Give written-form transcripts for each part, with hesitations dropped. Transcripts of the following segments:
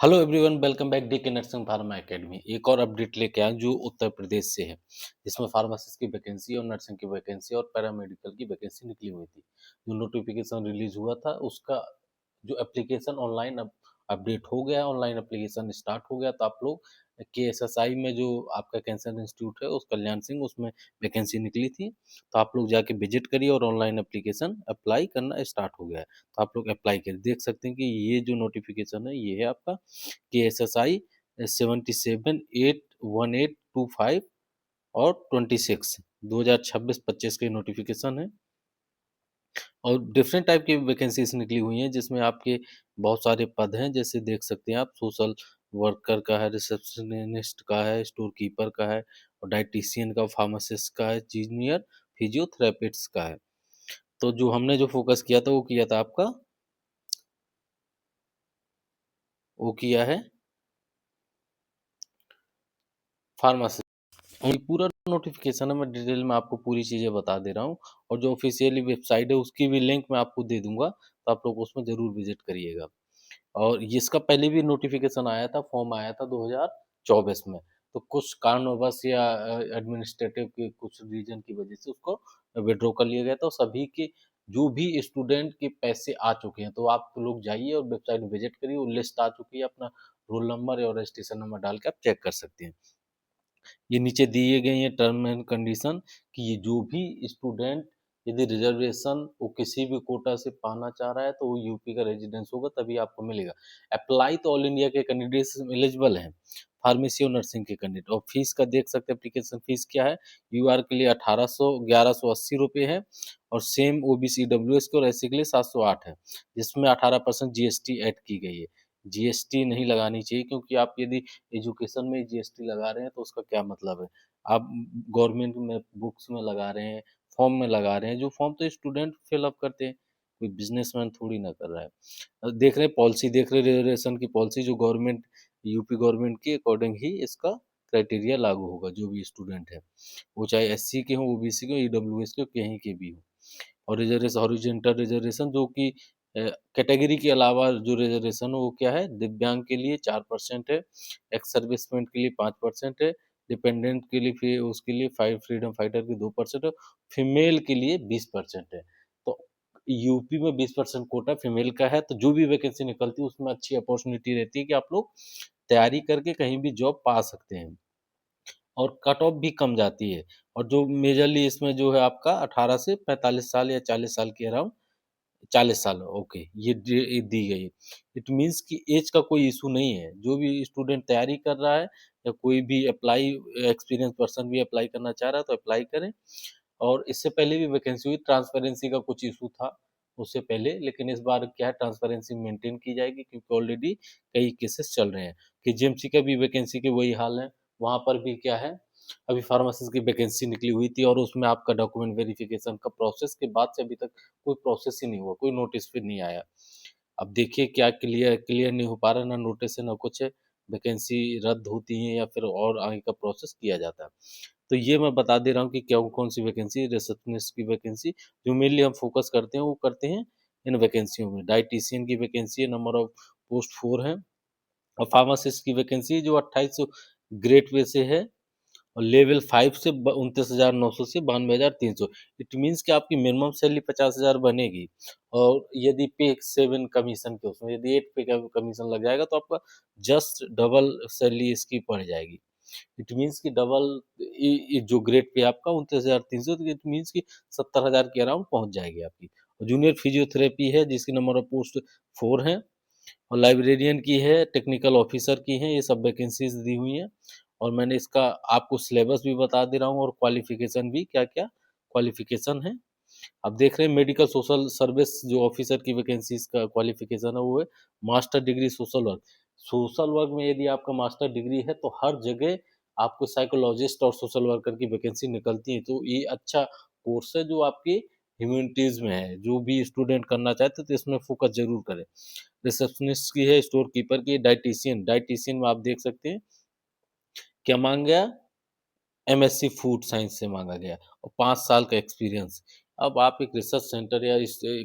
Hello everyone, welcome back D के nursing pharma academy. एक और अपडेट लेके आए जो उत्तर प्रदेश से है, जिसमें फार्मासिस्ट की वैकेंसी और नर्सिंग की वैकेंसी और पैरामेडिकल की वैकेंसी निकली हुई थी। जो नोटिफिकेशन रिलीज हुआ था उसका जो एप्लीकेशन ऑनलाइन अब अपडेट हो गया, ऑनलाइन एप्लीकेशन स्टार्ट हो गया। तो आप लोग केएसएसआई में जो आपका कैंसर इंस्टीट्यूट है उस कल्याण सिंह, उसमें वैकेंसी निकली थी। तो आप लोग जाके विजिट करिए और ऑनलाइन एप्लीकेशन अप्लाई करना स्टार्ट हो गया है। तो आप लोग अप्लाई करिए। देख सकते हैं कि ये जो नोटिफिकेशन है ये है आपका KSSI 77 8 18 25 और 26 2026-25 के नोटिफिकेशन है। और डिफरेंट टाइप की वैकेंसीज निकली हुई हैं, जिसमें आपके बहुत सारे पद हैं। जैसे देख सकते हैं आप, सोशल वर्कर का है, रिसेप्शनिस्ट का है, स्टोर कीपर का है, और डाइटिशियन का, फार्मासिस्ट का है, जूनियर फिजियोथेरेपिस्ट का है। तो जो हमने जो फोकस किया था वो किया था आपका, वो किया है फार्मासिस्ट। और ये पूरा नोटिफिकेशन है, मैं डिटेल में आपको पूरी चीज़ें बता दे रहा हूँ। और जो ऑफिशियली वेबसाइट है उसकी भी लिंक मैं आपको दे दूंगा, तो आप लोग उसमें ज़रूर विजिट करिएगा। और इसका पहले भी नोटिफिकेशन आया था, फॉर्म आया था 2024 में। तो कुछ कारणवश या एडमिनिस्ट्रेटिव के कुछ रीजन की वजह से उसको विड्रॉ कर लिया गया था। और सभी के जो भी स्टूडेंट के पैसे आ चुके हैं, तो आप लोग जाइए और वेबसाइट विजिट करिए, वो लिस्ट आ चुकी है। अपना रोल नंबर और रजिस्ट्रेशन नंबर डाल के आप चेक कर सकते हैं। ये नीचे दिए गए हैं टर्म एंड कंडीशन, कि ये जो भी स्टूडेंट यदि रिजर्वेशन वो किसी भी कोटा से पाना चाह रहा है तो वो यूपी का रेजिडेंस होगा, तभी आपको मिलेगा। अप्लाई तो ऑल इंडिया के कैंडिडेट्स एलिजिबल हैं, फार्मेसी और नर्सिंग के कैंडिडेट। और फीस का देख सकते हैं, एप्लीकेशन फीस क्या है। यूआर के लिए 1180 है, और सेम ओबीसी डब्ल्यूएस के और एससी के लिए 708 है, जिसमें 18% जीएसटी ऐड की गई है। जीएसटी नहीं लगानी चाहिए, क्योंकि आप यदि एजुकेशन में जीएसटी लगा रहे हैं तो उसका क्या मतलब है। आप गवर्नमेंट में बुक्स में लगा रहे हैं, फॉर्म में लगा रहे हैं, जो फॉर्म तो स्टूडेंट फिलअप करते हैं, कोई बिजनेसमैन थोड़ी ना कर रहा है। देख रहे पॉलिसी, देख रहे रिजर्वेशन की पॉलिसी, जो गवर्नमेंट यूपी गवर्नमेंट के अकॉर्डिंग ही इसका क्राइटेरिया लागू होगा। जो भी स्टूडेंट है, वो चाहे एससी के हों, ओबीसी के हों, ईडब्ल्यूएस के हों, कहीं के भी हों। और रिजर्वेशन, हॉरिजॉन्टल रिजर्वेशन, जो कि कैटेगरी के अलावा जो रिजर्वेशन है वो क्या है, दिव्यांग के लिए 4% है, एक्स सर्विसमैन के लिए 5% है, डिपेंडेंट के लिए फिर उसके लिए फ्रीडम फाइटर के 2% है, फीमेल के लिए 20% है। तो यूपी में 20% कोटा फीमेल का है। तो जो भी वैकेंसी निकलती है उसमें अच्छी अपॉर्चुनिटी रहती है कि आप लोग तैयारी करके कहीं भी जॉब पा सकते हैं, और कट ऑफ भी कम जाती है। और जो मेजरली इसमें जो है आपका 18 से 45 साल या 40 साल के अराउंड, 40 साल, ओके, ये दी गई है। इट मीन्स कि एज का कोई इशू नहीं है। जो भी स्टूडेंट तैयारी कर रहा है, या कोई भी अप्लाई, एक्सपीरियंस पर्सन भी अप्लाई करना चाह रहा है तो अप्लाई करें। और इससे पहले भी वैकेंसी हुई, ट्रांसपेरेंसी का कुछ इशू था उससे पहले, लेकिन इस बार क्या है, ट्रांसपेरेंसी मेंटेन की जाएगी, क्योंकि ऑलरेडी कई केसेस चल रहे हैं। कि जेएमसी का भी वैकेंसी के वही हाल है, वहाँ पर भी क्या है, अभी फार्मासिस्ट की वैकेंसी निकली हुई थी, और उसमें आपका डॉक्यूमेंट वेरिफिकेशन का प्रोसेस के बाद से अभी तक कोई प्रोसेस ही नहीं हुआ, कोई नोटिस फिर नहीं आया। अब देखिए क्या क्लियर क्लियर नहीं हो पा रहा, ना नोटिस है ना कुछ है। वैकेंसी रद्द होती है या फिर और आगे का प्रोसेस किया जाता है। तो ये मैं बता दे रहा हूँ कि क्या कौन सी वैकेंसी, रिसेप्शनिस्ट की वैकेंसी जो मेनली हम फोकस करते हैं, वो करते हैं इन वैकेंसियों में। डाइटिशियन की वैकेंसी है, नंबर ऑफ पोस्ट 4 है। और फार्मासिस्ट की वैकेंसी जो 2800 ग्रेड पे से है, और लेवल 5 से 29,900 से 92,300। इट मीन्स कि आपकी मिनिमम सैलरी 50,000 बनेगी। और यदि पे 7 कमीशन के उसमें यदि 8 पे का कमीशन लग जाएगा तो आपका जस्ट डबल सैलरी इसकी पड़ जाएगी। इट मीन्स कि डबल, जो ग्रेड पे आपका 29,300, इट मीन्स कि 70,000 के अराउंड पहुंच जाएगी आपकी। और जूनियर फिजियोथेरेपी है, जिसकी नंबर ऑफ पोस्ट 4 है। और लाइब्रेरियन की है, टेक्निकल ऑफिसर की है। ये सब वैकेंसीज दी हुई हैं। और मैंने इसका आपको सिलेबस भी बता दे रहा हूँ, और क्वालिफिकेशन भी क्या क्या क्वालिफिकेशन है। अब देख रहे हैं मेडिकल सोशल सर्विस जो ऑफिसर की वैकेंसीज का क्वालिफिकेशन है, वो है master degree social work. Social work में यदि आपका मास्टर डिग्री है तो हर जगह आपको साइकोलॉजिस्ट और सोशल वर्कर की वैकेंसी निकलती है। तो ये अच्छा कोर्स है जो आपकी ह्यूमैनिटीज में है। जो भी स्टूडेंट करना चाहते हैं तो इसमें फोकस जरूर करें। रिसेप्शनिस्ट की है, स्टोर कीपर की है, डाइटिशियन, डाइटिशियन में आप देख सकते हैं क्या मांग गया, एमएससी फूड साइंस से मांगा गया, और 5 साल का एक्सपीरियंस। अब आप एक रिसर्च सेंटर या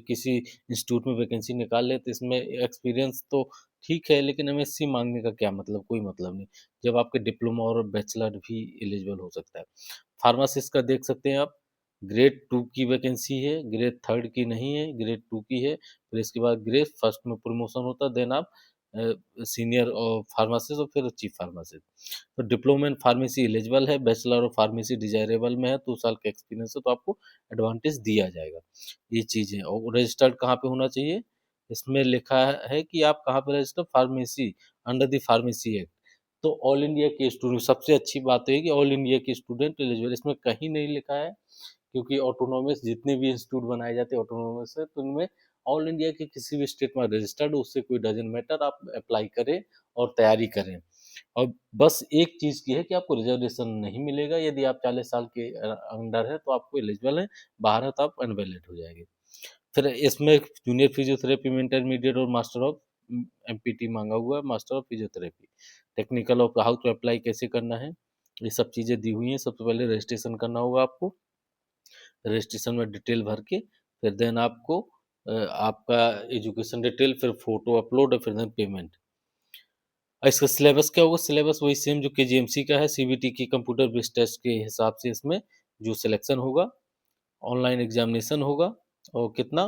किसी इंस्टीट्यूट में वैकेंसी निकाल ले, तो इसमें एक्सपीरियंस तो ठीक है, लेकिन एमएससी माँगने का क्या मतलब? कोई मतलब नहीं, जब आपके डिप्लोमा और बैचलर भी एलिजिबल हो सकता है। फार्मासिस्ट का देख सकते हैं आप, ग्रेड 2 की वैकेंसी है, ग्रेड 3 की नहीं है, ग्रेड 2 की है, फिर इसके बाद ग्रेड 1 में प्रमोशन होता है, देन आप सीनियर फार्मासिस्ट और फिर चीफ फार्मासिस्ट। तो डिप्लोमा इन फार्मेसी एलिजिबल है, बैचलर ऑफ फार्मेसी डिजायरेबल में है, 2 साल का एक्सपीरियंस है तो आपको एडवांटेज दिया जाएगा। ये चीज़ है और रजिस्टर्ड कहाँ पे होना चाहिए? इसमें लिखा है कि आप कहाँ पे register pharmacy under the pharmacy act. तो ऑल इंडिया के स्टूडेंट सबसे अच्छी बात है कि ऑल इंडिया के स्टूडेंट एलिजिबल इसमें कहीं नहीं लिखा है क्योंकि ऑटोनॉमस जितने भी इंस्टीट्यूट बनाए जाते हैं ऑटोनॉमस से तो उनमें ऑल इंडिया के किसी भी स्टेट में रजिस्टर्ड उससे कोई डजंट मैटर आप अप्लाई करें और तैयारी करें। और बस एक चीज़ की है कि आपको रिजर्वेशन नहीं मिलेगा यदि आप 40 साल के अंडर है तो आपको एलिजिबल है, बाहर है तो आप अनवैलिड हो जाएंगे। फिर इसमें जूनियर फिजियोथेरेपी में इंटरमीडिएट और मास्टर ऑफ एमपीटी मांगा हुआ है, master of physiotherapy. Technical of how to apply कैसे करना है, ये सब चीज़ें दी हुई हैं। सबसे पहले रजिस्ट्रेशन करना होगा आपको, रजिस्ट्रेशन में डिटेल भर के फिर देन आपको आपका एजुकेशन डिटेल, फिर फोटो अपलोड और फिर देन पेमेंट। इसका सिलेबस क्या होगा? सिलेबस वही सेम जो केजीएमसी का है, सीबीटी की कंप्यूटर बेस्ड टेस्ट के हिसाब से इसमें जो सिलेक्शन होगा, ऑनलाइन एग्जामिनेशन होगा और कितना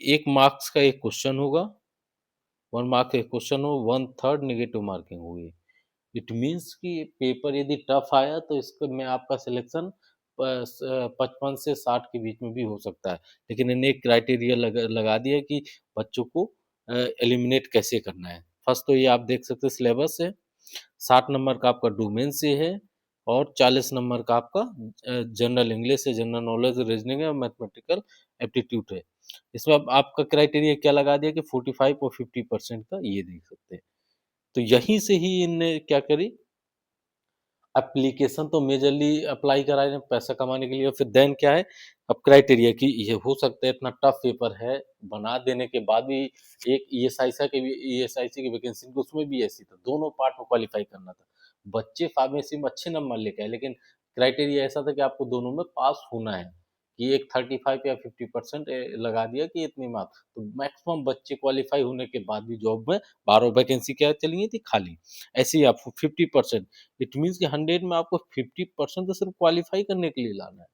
1 मार्क्स का 1 क्वेश्चन होगा, 1 मार्क का 1 क्वेश्चन हो, 1/3 नेगेटिव मार्किंग होगी। इट मीन्स कि पेपर यदि टफ आया तो इसको में आपका सिलेक्शन 55 से 60 के बीच में भी हो सकता है। लेकिन इन्हें एक क्राइटेरिया लगा दिया कि बच्चों को एलिमिनेट कैसे करना है। फर्स्ट तो ये आप देख सकते हैं सिलेबस है, 60 नंबर का आपका डोमेन से है और 40 नंबर का आपका जनरल इंग्लिश है, जनरल नॉलेज, रीजनिंग है और मैथमेटिकल एप्टीट्यूड है। इसमें अब आपका क्राइटेरिया क्या लगा दिया कि 45 और 50% का ये देख सकते हैं। तो यहीं से ही इनने क्या करी, एप्लीकेशन तो मेजरली अप्लाई करा रहे हैं पैसा कमाने के लिए और फिर देन क्या है, अब क्राइटेरिया कि ये हो सकता है इतना टफ पेपर है, बना देने के बाद भी एक ईएसआईसी की भी ईएसआईसी की वैकेंसी थी उसमें भी ऐसी था, दोनों पार्ट में क्वालिफाई करना था। बच्चे फार्मेसी में अच्छे नंबर लेके आए लेकिन क्राइटेरिया ऐसा था कि आपको दोनों में पास होना है, कि एक 35 या 50% लगा दिया कि इतनी मार्क्स, तो मैक्सिमम बच्चे क्वालिफाई होने के बाद भी जॉब में 12 वैकेंसी क्या चली गई थी खाली। ऐसे ही आपको 50%, इट मीन्स कि 100 में आपको 50% तो सिर्फ क्वालिफाई करने के लिए लाना है,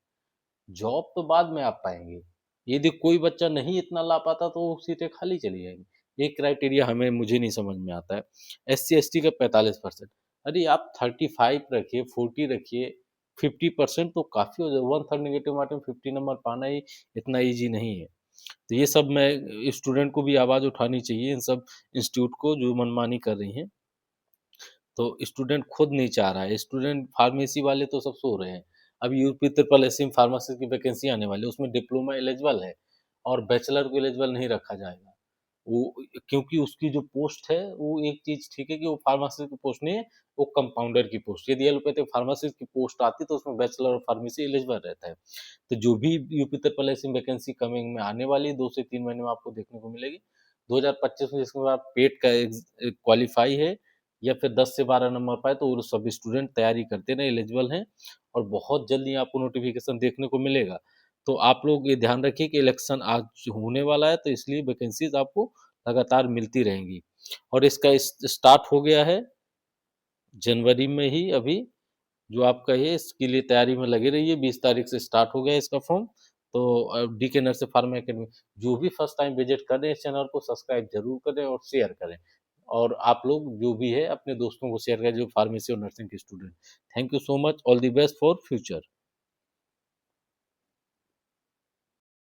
जॉब तो बाद में आप पाएंगे। यदि कोई बच्चा नहीं इतना ला पाता तो वो सीटें खाली चली जाएंगी। ये क्राइटेरिया हमें मुझे नहीं समझ में आता है। SC ST का 45%, अरे आप 35 रखिए, 40 रखिए, 50% तो काफ़ी हो जाए। 1/3 नेगेटिव मार्किंग 50 नंबर पाना ही इतना ईजी नहीं है। तो ये सब मैं स्टूडेंट को भी आवाज़ उठानी चाहिए, इन सब इंस्टीट्यूट को जो मनमानी कर रही हैं। तो स्टूडेंट खुद नहीं चाह रहा है, स्टूडेंट फार्मेसी वाले तो सब सो रहे हैं। अब यूपी ट्रिपल एस में फार्मेसी की वैकेंसी आने वाली है, उसमें डिप्लोमा एलिजिबल है और बैचलर को एलिजिबल नहीं रखा जाएगा। वो क्योंकि उसकी जो पोस्ट है वो एक चीज़ ठीक है कि वो फार्मासिस्ट की पोस्ट नहीं है, वो कंपाउंडर की पोस्ट। यदि एलोपैथिक फार्मासिस्ट की पोस्ट आती तो उसमें बैचलर और फार्मेसी एलिजिबल रहता है। तो जो भी यूपी ट्रिपल एस में वैकेंसी कमिंग में आने वाली है 2 से 3 महीने में आपको देखने को मिलेगी। 2025 में जिसके बाद पेट का क्वालिफाई है या फिर 10 से 12 नंबर पाए तो वो सभी स्टूडेंट तैयारी करते रहे, एलिजिबल हैं और बहुत जल्दी आपको नोटिफिकेशन देखने को मिलेगा। तो आप लोग ये ध्यान रखिए कि इलेक्शन आज होने वाला है तो इसलिए वैकेंसीज आपको लगातार मिलती रहेंगी और इसका स्टार्ट हो गया है जनवरी में ही अभी, जो आपका ये इसके लिए तैयारी में लगे रहिए। 20 तारीख से स्टार्ट हो गया है इसका फॉर्म। तो डीके नर्सिंग फार्मा एकेडमी जो भी फर्स्ट टाइम विजिट कर रहे हैं इस चैनल को सब्सक्राइब जरूर करें और शेयर करें और आप लोग जो भी है अपने दोस्तों को शेयर करें जो फार्मेसी और नर्सिंग के student. Thank you so much, all the best for future.